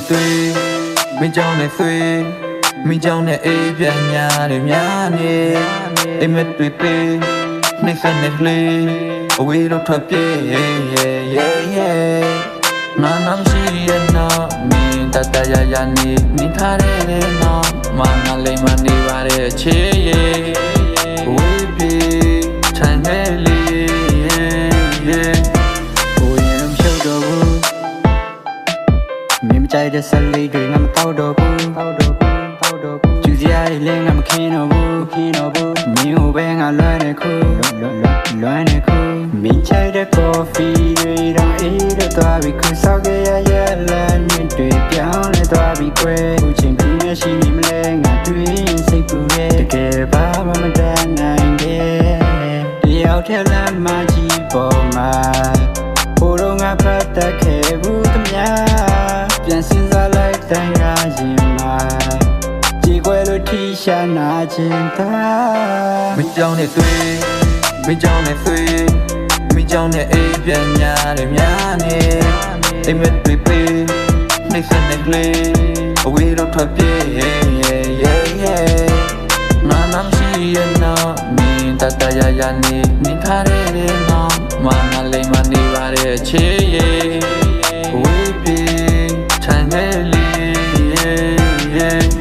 နဲ့တွေ့မင်းကြောင့်နဲ့ဆွေမင်းကြောင့်နဲ့အေးပြန်များတယ်များနေအိမ်မက်တွေ့ပေနှိမ့်ဆက်နေလေအဝေးတော့ထွက်ပြေးနာနမ်ရှိရနော်မင်းတတရရနေမိထားတဲ့နော်မငါလိမ်မနေပါတဲ့ချေဝေးပြေးချမ်းနေလေကိုရင်မရှုပ်တော့ဘူးမင်းမကြိုက်တဲ့ဆက်လေးတွေငါမတောက်တော့ဘူးကျူစရာတွေလည်းငါမခင်းတော့ဘူးမင်းကိုပဲငါလွမ်းနေခုမင်းချိုက်တဲ့ coffee တွေတော့အေးတော့သွားပြီခုဆောက်ခဲ့ရလမ်းတွေပြောင်းလဲသွားပြီကွယ်ခုချိန်ပြင်းရရှိနေမလဲငါတွေးစိတ်ပူနေတကယ်ဘာမှမတတ်နိုင်ခဲ့တယောက်ထက်လမ်းမကြီးပေါ်မှာဘိုးတော်ငါပတ်သက်ခဲ့ဘူးသမျှပြန်စဉ်းစားလိုက်တိုင်းရရင်မှာကြေခွဲလို့ထိရှာနာချင်တာမကြောင်နဲ့တွေ့မကြောင်နဲ့ဆွေမကြောင်နဲ့အေးပြန်များတယ်များနေအိမ်မက်တွေပေနှိမ့်ဆက်နေလေအဝေးတော့ထွက်ပြေးနာနမ်ရှိရနော်မင်းတတရရနေမိထားတဲ့နော်မငါလိမ်မနေပါတဲ့ချေဝေးပြေးချမ်းနေလေ